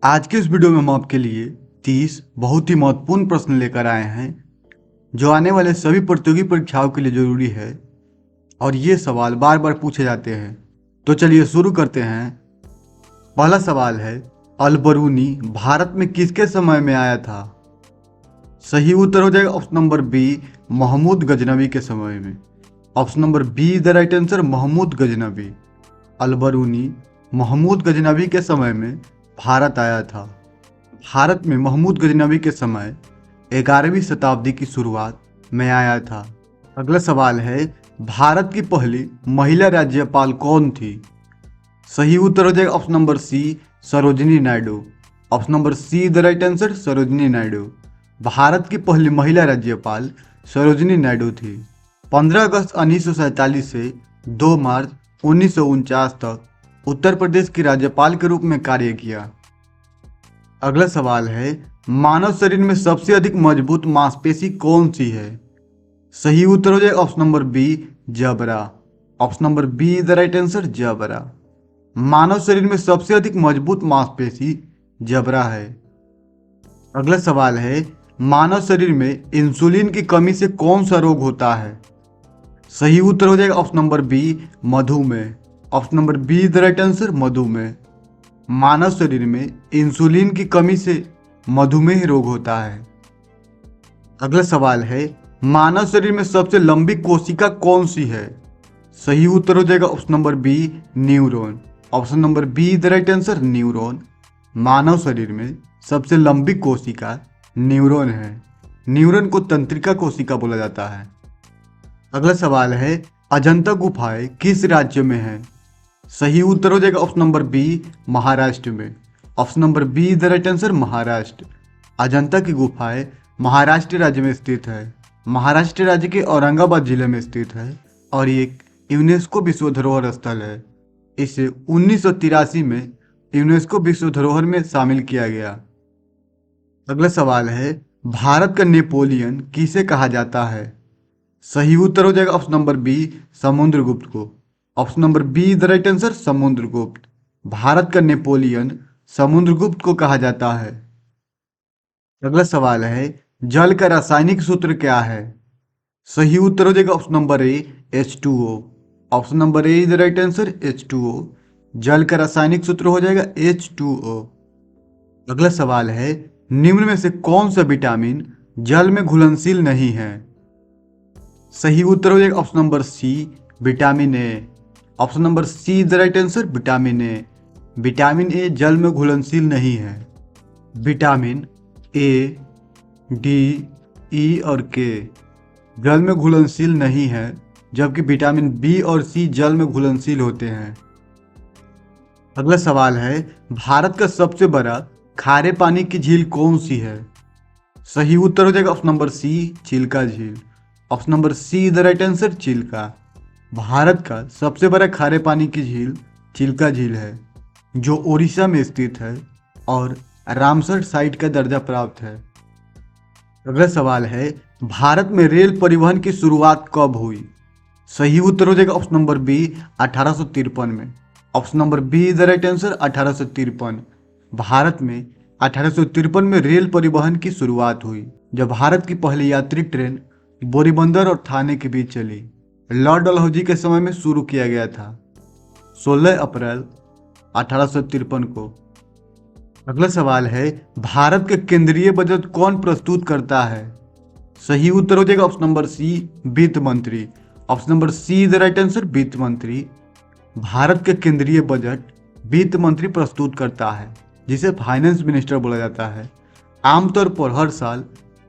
आज के इस वीडियो में हम आपके लिए 30 बहुत ही महत्वपूर्ण प्रश्न लेकर आए हैं जो आने वाले सभी प्रतियोगी परीक्षाओं के लिए जरूरी है और ये सवाल बार बार पूछे जाते हैं। तो चलिए शुरू करते हैं। पहला सवाल है, अल बरूनी भारत में किसके समय में आया था? सही उत्तर हो जाएगा option number B, Mahmud Ghaznavi के समय में। Option number B the right answer, Mahmud Ghaznavi. Al Biruni Mahmud Ghaznavi के समय में भारत आया था। भारत में महमूद गजनवी के समय 11वीं शताब्दी की शुरुआत में आया था। अगला सवाल है, भारत की पहली महिला राज्यपाल कौन थी? सही उत्तर हो जाएगा option number C, Sarojini Naidu. Option number C the right answer, Sarojini Naidu. Bharat की पहली महिला राज्यपाल सरोजिनी नायडू थी। 15 अगस्त 1947 से 2 मार्च 1949 तक उत्तर प्रदेश की राज्यपाल के रूप में कार्य किया। अगला सवाल है, मानव शरीर में सबसे अधिक मजबूत मांसपेशी कौन सी है? सही उत्तर हो जाएगा ऑप्शन नंबर बी, जबड़ा। Option number B the right answer, जबड़ा। मानव शरीर में सबसे अधिक मजबूत मांसपेशी जबड़ा है। अगला सवाल है, मानव शरीर में इंसुलिन की कमी से कौन सा रोग होता है? सही उत्तर हो जाएगा ऑप्शन नंबर बी, मधुमेह। Option number B the right answer, मधुमेह। मानव शरीर में इंसुलिन की कमी से मधुमेह रोग होता है। अगला सवाल है, मानव शरीर में सबसे लंबी कोशिका कौन सी है? सही उत्तर हो जाएगा option number B, neuron. Option number B the right answer, neuron. मानव शरीर में सबसे लंबी कोशिका न्यूरॉन है। न्यूरॉन को तंत्रिका कोशिका बोला जाता है। अगला सवाल है, अजंता गुफाएं किस राज्य में है? सही उत्तर हो जाएगा ऑप्शन नंबर बी, महाराष्ट्र में। Option number B the right answer, Maharashtra. Ajanta की गुफाएं महाराष्ट्र राज्य में स्थित है। महाराष्ट्र राज्य के औरंगाबाद जिले में स्थित है और ये एक यूनेस्को विश्व धरोहर स्थल है। इसे 1983 में यूनेस्को विश्व धरोहर में शामिल किया गया। अगला सवाल है, भारत का नेपोलियन किसे कहा जाता है? सही उत्तर हो जाएगा ऑप्शन नंबर बी, समुद्रगुप्त को। Option number B the right answer, Samudragupta. Bharat का नेपोलियन समुद्रगुप्त को कहा जाता है। अगला सवाल है, जल का रासायनिक सूत्र क्या है? सही उत्तर हो जाएगा option number A, H2O। Option number A the right answer, H2O। जल का रासायनिक सूत्र हो जाएगा H2O। अगला सवाल है, निम्न में से कौन सा विटामिन जल में घुलनशील नहीं है? सही उत्तर हो जाएगा option number C, vitamin A. Option number C the right answer, vitamin A. Vitamin A जल में घुलनशील नहीं है। विटामिन ए, डी, ई और के जल में घुलनशील नहीं है, जबकि विटामिन बी और सी जल में घुलनशील होते हैं। अगला सवाल है, भारत का सबसे बड़ा खारे पानी की झील कौन सी है? सही उत्तर हो जाएगा ऑप्शन नंबर सी, चिल्का झील। Option number C the right answer, Chilka. Bharat का सबसे बड़ा खारे पानी की झील चिल्का झील है जो ओडिशा में स्थित है और रामसर साइट का दर्जा प्राप्त है। अगला सवाल है, भारत में रेल परिवहन की शुरुआत कब हुई? सही उत्तर हो जाएगा ऑप्शन नंबर बी, 1853 में। Option number B the right answer, 1853। Bharat में 1853 में रेल परिवहन की शुरुआत हुई जब भारत की पहली यात्री ट्रेन बोरीबंदर और थाने के बीच चली। लॉर्ड डलहौजी के समय में शुरू किया गया था, 16 अप्रैल 1853 को। अगला सवाल है, भारत के केंद्रीय बजट कौन प्रस्तुत करता है? सही उत्तर हो जाएगा ऑप्शन नंबर सी, वित्त मंत्री। Option number C the right answer, वित्त मंत्री। भारत के केंद्रीय बजट वित्त मंत्री प्रस्तुत करता है जिसे फाइनेंस मिनिस्टर बोला जाता है। आमतौर पर हर साल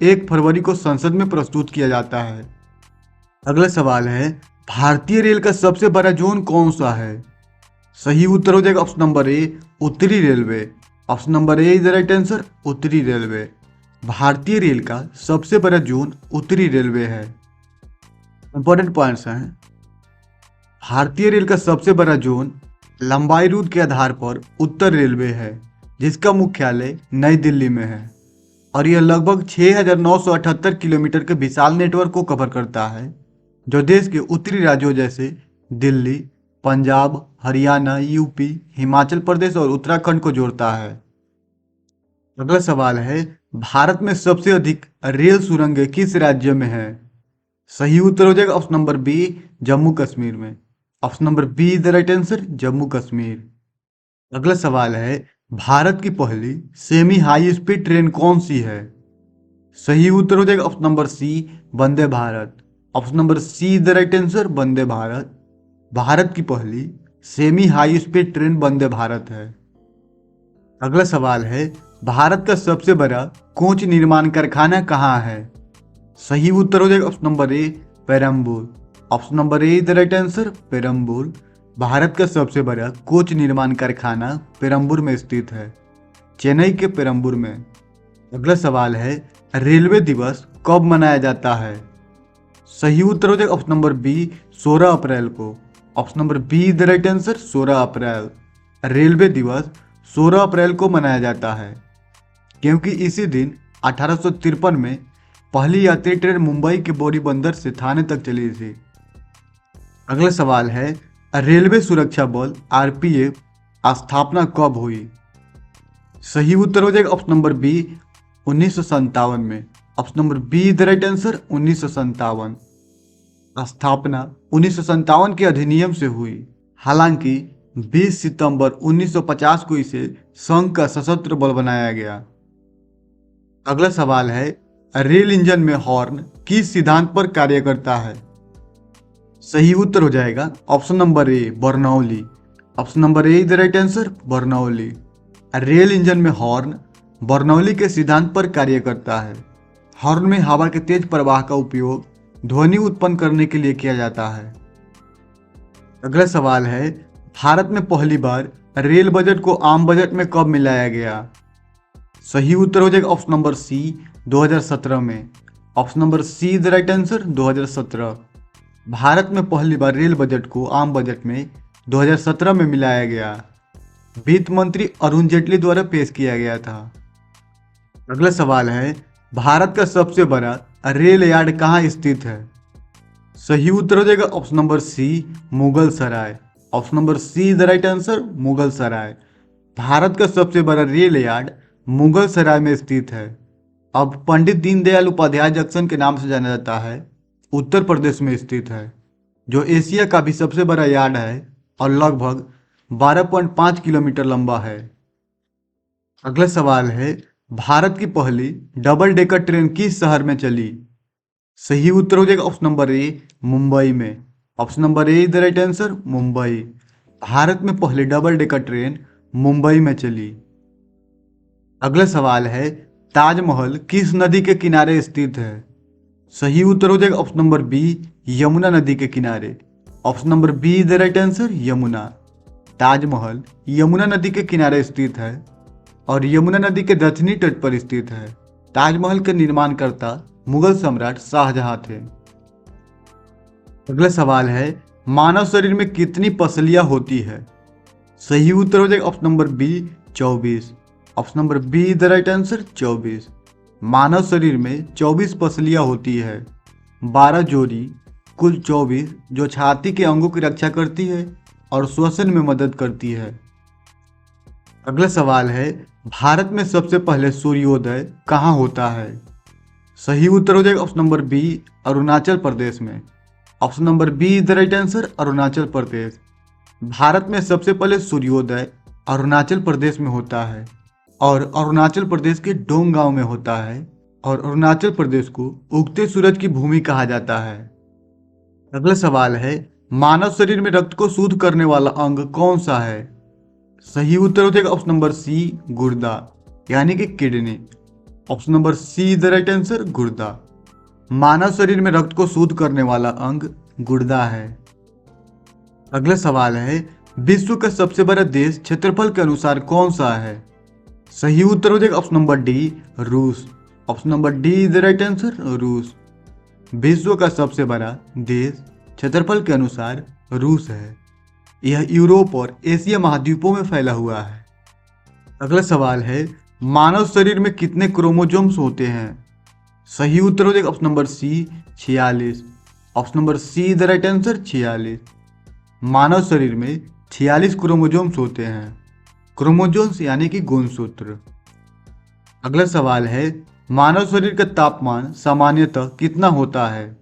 1 फरवरी को संसद में प्रस्तुत किया जाता है। अगला सवाल है, भारतीय रेल का सबसे बड़ा जोन कौन सा है? सही उत्तर हो जाएगा ऑप्शन नंबर ए, उत्तरी railway. Option number A is the right answer, उत्तरी रेलवे। भारतीय रेल का सबसे बड़ा जोन उत्तरी रेलवे है। इंपॉर्टेंट पॉइंट्स हैं, भारतीय रेल का सबसे बड़ा जोन लंबाई रूट के आधार पर उत्तर रेलवे है जिसका मुख्यालय नई दिल्ली में है और यह लगभग 6,978 किलोमीटर के विशाल नेटवर्क को कवर करता है जो देश के उत्तरी राज्यों जैसे दिल्ली, पंजाब, हरियाणा, यूपी, हिमाचल प्रदेश और उत्तराखंड को जोड़ता है। अगला सवाल है, भारत में सबसे अधिक रेल सुरंगें किस राज्य में है? सही उत्तर हो जाएगा option number B, Jammu Kashmir में। Option number B is the right answer, Jammu Kashmir. अगला सवाल है, भारत की पहली सेमी हाई स्पीड ट्रेन कौन सी है? सही उत्तर हो जाएगा option number C, Vande Bharat. Option number C is the right answer, Vande Bharat. Bharat की पहली semi high speed train Vande Bharat है। अगला सवाल है, भारत का सबसे बड़ा कोच निर्माण कारखाना कहाँ है? सही उत्तर हो जाएगा option number A, Perambur. Option number A is the right answer, Perambur. Bharat का सबसे बड़ा कोच निर्माण कारखाना पेरम्बूर में स्थित है, चेन्नई के पेरम्बूर में। अगला सवाल है, रेलवे दिवस कब मनाया जाता है? सही उत्तर हो जाएगा ऑप्शन नंबर बी, 16 अप्रैल को। Option number B is the right answer, 16 April. Railway दिवस 16 अप्रैल को मनाया जाता है, क्योंकि इसी दिन 1853 में पहली यात्री ट्रेन मुंबई के बोरी बंदर से थाने तक चली थी। अगला सवाल है, रेलवे सुरक्षा बल आरपीएफ स्थापना कब हुई? सही उत्तर हो जाएगा ऑप्शन नंबर बी, 1957 में। Option number B is the right answer, 1957। स्थापना 1957 के अधिनियम से हुई। हालांकि 20 सितंबर 1950 को इसे संघ का सशस्त्र बल बनाया गया। अगला सवाल है, रेल इंजन में हॉर्न किस सिद्धांत पर कार्य करता है? सही उत्तर हो जाएगा option number A, Bernoulli. Option number A is the right answer, Bernoulli. Rail engine में हॉर्न बर्नौली के सिद्धांत पर कार्य करता है। हॉर्न में हवा के तेज प्रवाह का उपयोग ध्वनि उत्पन्न करने के लिए किया जाता है। अगला सवाल है, भारत में पहली बार रेल बजट को आम बजट में कब मिलाया गया? सही उत्तर हो जाएगा ऑप्शन नंबर सी, 2017 में। Option number C is the right answer, 2017। Bharat में पहली बार रेल बजट को आम बजट में 2017 में मिलाया गया। वित्त मंत्री अरुण जेटली द्वारा पेश किया गया था। अगला सवाल है, भारत का सबसे बड़ा रेल यार्ड कहाँ स्थित है? सही उत्तर हो जाएगा option number C, Mughal Sarai. Option number C is the right answer, Mughal Sarai. Bharat का सबसे बड़ा रेल यार्ड मुगल सराय में स्थित है। अब पंडित दीनदयाल उपाध्याय जंक्शन के नाम से जाना जाता है, उत्तर प्रदेश में स्थित है, जो एशिया का भी सबसे बड़ा यार्ड है और लगभग 12.5 किलोमीटर लंबा है। अगला सवाल है, भारत की पहली डबल डेकर ट्रेन किस शहर में चली? सही उत्तर हो जाएगा ऑप्शन नंबर ए, मुंबई में। Option number A is the right answer, Mumbai. Bharat में पहली डबल डेकर ट्रेन मुंबई में चली। अगला सवाल है, ताजमहल किस नदी के किनारे स्थित है? सही उत्तर हो जाएगा ऑप्शन नंबर बी, यमुना नदी के किनारे। Option number B is the right answer, Yamuna. Taj Mahal Yamuna नदी के किनारे स्थित है और यमुना नदी के दक्षिणी तट पर स्थित है। ताजमहल के निर्माणकर्ता मुगल सम्राट शाहजहां थे। अगला सवाल है, मानव शरीर में कितनी पसलियां होती है? सही उत्तर हो जाएगा option number B, 24। Option number B is the right answer, 24। मानव शरीर में 24 पसलियां होती है, 12 जोड़ी, कुल 24, जो छाती के अंगों की रक्षा करती है और श्वसन में मदद करती है। अगला सवाल है, भारत में सबसे पहले सूर्योदय कहाँ होता है? सही उत्तर हो जाएगा option number B, Arunachal Pradesh में। Option number B is the right answer, Arunachal Pradesh. Bharat में सबसे पहले सूर्योदय अरुणाचल प्रदेश में होता है और अरुणाचल प्रदेश के डोंग गांव में होता है और अरुणाचल प्रदेश को उगते सूरज की भूमि कहा जाता है। अगला सवाल है, मानव शरीर में रक्त को शुद्ध करने वाला अंग कौन सा है? सही उत्तर हो जाएगा ऑप्शन नंबर सी, गुर्दा, यानी कि kidney. Option number C is the right answer, गुर्दा। मानव शरीर में रक्त को शुद्ध करने वाला अंग गुर्दा है। अगला सवाल है, विश्व का सबसे बड़ा देश क्षेत्रफल के अनुसार कौन सा है? सही उत्तर हो जाएगा ऑप्शन नंबर डी, रूस। Option number D is the right answer, रूस। विश्व का सबसे बड़ा देश क्षेत्रफल के अनुसार रूस है। यह यूरोप और एशिया महाद्वीपों में फैला हुआ है। अगला सवाल है, मानव शरीर में कितने क्रोमोसोम्स होते हैं? सही उत्तर हो जाएगा option number C, 46। Option number C is the right answer, 46। मानव शरीर में 46 क्रोमोसोम्स होते हैं। क्रोमोसोम्स यानी कि गुणसूत्र। अगला सवाल है, मानव शरीर का तापमान सामान्यतः कितना होता है?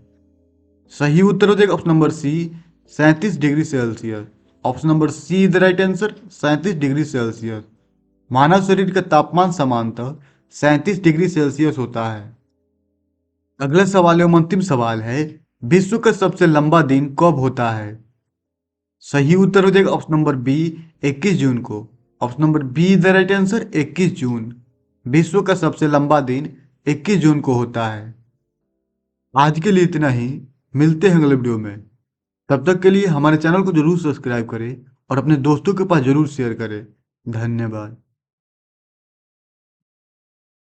सही उत्तर हो जाएगा option number C, 37 degree Celsius. Option number C is the right answer, 37 degree Celsius. मानव शरीर का तापमान सामान्यतः 37 डिग्री सेल्सियस होता है। अगला सवाल एवं अंतिम सवाल है, विश्व का सबसे लंबा दिन कब होता है? सही उत्तर हो जाएगा ऑप्शन नंबर बी, 21 जून को। Option number B is the right answer, 21 June. विश्व का सबसे लंबा दिन 21 जून को होता है। आज के लिए इतना ही, मिलते हैं अगले वीडियो में। तब तक के लिए हमारे चैनल को जरूर सब्सक्राइब करें और अपने दोस्तों के पास जरूर शेयर करें। धन्यवाद।